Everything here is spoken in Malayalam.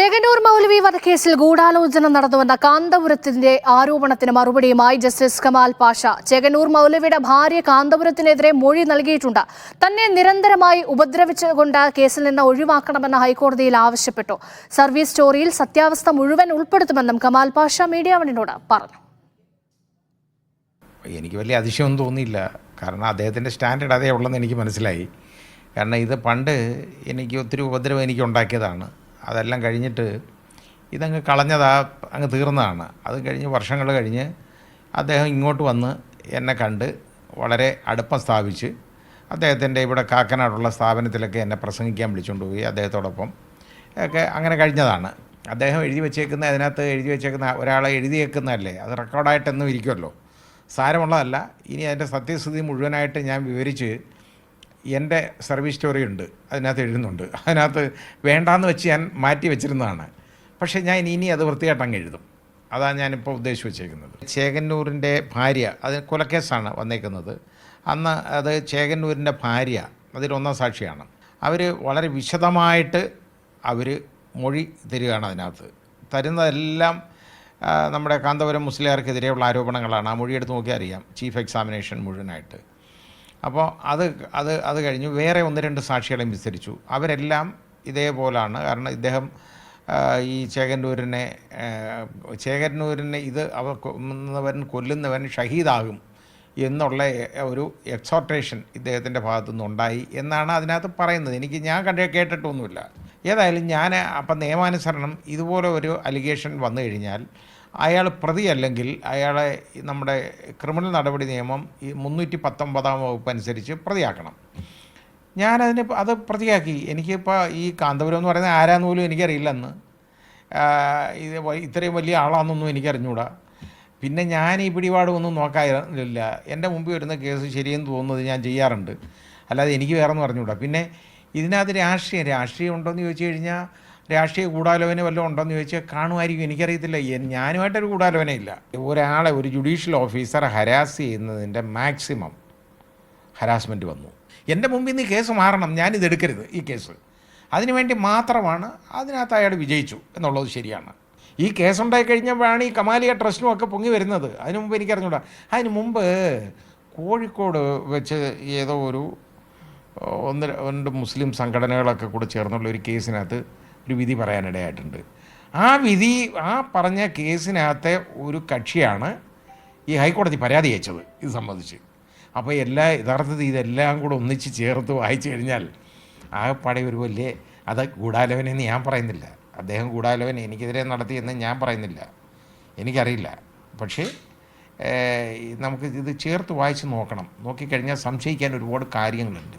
ചേകന്നൂർ മൗലവി വധക്കേസിൽ ഗൂഢാലോചന നടന്നുവെന്ന കാന്തപുരത്തിന്റെ ആരോപണത്തിന് മറുപടിയുമായി ജസ്റ്റിസ് കമാൽ പാഷ ചേകന്നൂർ മൗലവിയുടെ ഭാര്യ കാന്തപുരത്തിനെതിരെ മൊഴി നൽകിയിട്ടുണ്ട്. തന്നെ നിരന്തരമായി ഉപദ്രവിച്ചുകൊണ്ട് കേസിൽ നിന്ന് ഒഴിവാക്കണമെന്ന് ഹൈക്കോടതിയിൽ ആവശ്യപ്പെട്ടു. സർവീസ് സ്റ്റോറിയിൽ സത്യാവസ്ഥ മുഴുവൻ ഉൾപ്പെടുത്തുമെന്നും കമാൽ പാഷ മീഡിയ വണിനോട് പറഞ്ഞു. എനിക്ക് വലിയ അതിശയമൊന്നും തോന്നിയില്ല. കാരണം അദ്ദേഹത്തിൻ്റെ സ്റ്റാൻഡേർഡ് അതേ ഉള്ളെന്ന് എനിക്ക് മനസ്സിലായി. കാരണം ഇത് പണ്ട് എനിക്ക് ഒത്തിരി ഉപദ്രവം എനിക്ക് ഉണ്ടാക്കിയതാണ്. അതെല്ലാം കഴിഞ്ഞിട്ട് ഇതങ്ങ് അങ്ങ് തീർന്നതാണ്. അത് കഴിഞ്ഞ് വർഷങ്ങൾ കഴിഞ്ഞ് അദ്ദേഹം ഇങ്ങോട്ട് വന്ന് എന്നെ കണ്ട് വളരെ അടുപ്പം സ്ഥാപിച്ച് അദ്ദേഹത്തിൻ്റെ ഇവിടെ കാക്കനാടുള്ള സ്ഥാപനത്തിലൊക്കെ എന്നെ പ്രസംഗിക്കാൻ വിളിച്ചുകൊണ്ട് പോയി. അദ്ദേഹത്തോടൊപ്പം ഒക്കെ അങ്ങനെ കഴിഞ്ഞതാണ്. അദ്ദേഹം അതിനകത്ത് എഴുതി വെച്ചേക്കുന്ന ഒരാളെ എഴുതിയേക്കുന്നതല്ലേ, അത് റെക്കോർഡായിട്ടെന്നും ഇരിക്കുമല്ലോ, സാരമുള്ളതല്ല. ഇനി അതിൻ്റെ സത്യസ്ഥിതി മുഴുവനായിട്ട് ഞാൻ വിവരിച്ച് എൻ്റെ സർവീസ് സ്റ്റോറി ഉണ്ട്, അതിനകത്ത് എഴുതുന്നുണ്ട്. അതിനകത്ത് വേണ്ടാന്ന് വെച്ച് ഞാൻ മാറ്റി വെച്ചിരുന്നതാണ്. പക്ഷേ ഞാൻ ഇനി അത് വൃത്തിയായിട്ടങ്ങ് എഴുതും. അതാണ് ഞാനിപ്പോൾ ഉദ്ദേശിച്ച് വെച്ചേക്കുന്നത്. ചേകന്നൂരിൻ്റെ ഭാര്യ, അത് കൊലക്കേസാണ് വന്നേക്കുന്നത്. അന്ന് അത് ചേകന്നൂരിൻ്റെ ഭാര്യ അതിലൊന്നാം സാക്ഷിയാണ്. അവർ വളരെ വിശദമായിട്ട് മൊഴി തരികയാണ്. അതിനകത്ത് തരുന്നതെല്ലാം നമ്മുടെ കാന്തപുരം മുസ്ലിയാർക്കെതിരെയുള്ള ആരോപണങ്ങളാണ്. ആ മൊഴിയെടുത്ത് നോക്കിയാൽ അറിയാം, ചീഫ് എക്സാമിനേഷൻ മുഴുവനായിട്ട്. അപ്പോൾ അത് കഴിഞ്ഞ് വേറെ 1-2 സാക്ഷികളെയും വിസ്തരിച്ചു. അവരെല്ലാം ഇതേപോലാണ്. കാരണം ഇദ്ദേഹം ഈ ചേകന്നൂരിനെ ഇത് കൊല്ലുന്നവൻ ഷഹീദാകും എന്നുള്ള ഒരു എക്സോർട്ടേഷൻ ഇദ്ദേഹത്തിൻ്റെ ഭാഗത്തുനിന്ന് ഉണ്ടായി എന്നാണ് അതിനകത്ത് പറയുന്നത്. ഞാൻ കേട്ടിട്ടൊന്നുമില്ല. ഏതായാലും അപ്പം നിയമാനുസരണം ഇതുപോലെ ഒരു അലിഗേഷൻ വന്നു കഴിഞ്ഞാൽ അയാൾ പ്രതിയല്ലെങ്കിൽ അയാളെ നമ്മുടെ ക്രിമിനൽ നടപടി നിയമം 319 വകുപ്പ് അനുസരിച്ച് പ്രതിയാക്കണം. അത് പ്രതിയാക്കി. എനിക്കിപ്പോൾ ഈ കാന്തപുരം എന്ന് പറയുന്നത് ആരാന്ന് പോലും എനിക്കറിയില്ലെന്ന്, ഇത്രയും വലിയ ആളാണെന്നൊന്നും എനിക്കറിഞ്ഞൂടാ. പിന്നെ ഞാൻ ഈ പിടിപാടൊന്നും നോക്കാറില്ല. എൻ്റെ മുമ്പിൽ വരുന്ന കേസ് ശരിയെന്ന് തോന്നുന്നത് ഞാൻ ചെയ്യാറുണ്ട്, അല്ലാതെ എനിക്ക് വേറെ ഒന്നും അറിഞ്ഞൂടാ. പിന്നെ ഇതിനകത്ത് രാഷ്ട്രീയം ഉണ്ടോയെന്ന് ചോദിച്ചു കഴിഞ്ഞാൽ രാഷ്ട്രീയ ഗൂഢാലോചന വല്ലതും ഉണ്ടോയെന്ന് ചോദിച്ചാൽ കാണുമായിരിക്കും, എനിക്കറിയത്തില്ല. ഞാനുമായിട്ടൊരു ഗൂഢാലോചനയില്ല. ഒരാളെ ഒരു ജുഡീഷ്യൽ ഓഫീസറെ ഹരാസ് ചെയ്യുന്നതിൻ്റെ മാക്സിമം ഹരാസ്മെൻറ്റ് വന്നു. എൻ്റെ മുമ്പിൽ നിന്ന് ഈ കേസ് മാറണം, ഞാനിതെടുക്കരുത് ഈ കേസ്. അതിനുവേണ്ടി മാത്രമാണ് അതിനകത്ത് അയാൾ വിജയിച്ചു എന്നുള്ളത് ശരിയാണ്. ഈ കേസുണ്ടായി കഴിഞ്ഞപ്പോഴാണ് ഈ കമാലിയ ട്രസ്റ്റും ഒക്കെ പൊങ്ങി വരുന്നത്. അതിനു മുമ്പ് എനിക്കറിഞ്ഞൂടാ. അതിന് മുമ്പ് കോഴിക്കോട് വെച്ച് ഏതോ ഒരു 1-2 മുസ്ലിം സംഘടനകളൊക്കെ കൂടെ ചേർന്നുള്ള ഒരു കേസിനകത്ത് ഒരു വിധി പറയാനിടയായിട്ടുണ്ട്. ആ പറഞ്ഞ കേസിനകത്തെ ഒരു കക്ഷിയാണ് ഈ ഹൈക്കോടതി പരാതി അയച്ചത് ഇത് സംബന്ധിച്ച്. അപ്പോൾ യഥാർത്ഥത്തിൽ ഇതെല്ലാം കൂടെ ഒന്നിച്ച് ചേർത്ത് വായിച്ചു കഴിഞ്ഞാൽ ആകെപ്പാടെ ഒരു വലിയ അത് ഗൂഢാലോചനയെന്ന് ഞാൻ പറയുന്നില്ല. അദ്ദേഹം ഗൂഢാലോചന എനിക്കെതിരെ നടത്തിയെന്ന് ഞാൻ പറയുന്നില്ല, എനിക്കറിയില്ല. പക്ഷേ നമുക്ക് ഇത് ചേർത്ത് വായിച്ച് നോക്കണം. നോക്കിക്കഴിഞ്ഞാൽ സംശയിക്കാൻ ഒരുപാട് കാര്യങ്ങളുണ്ട്.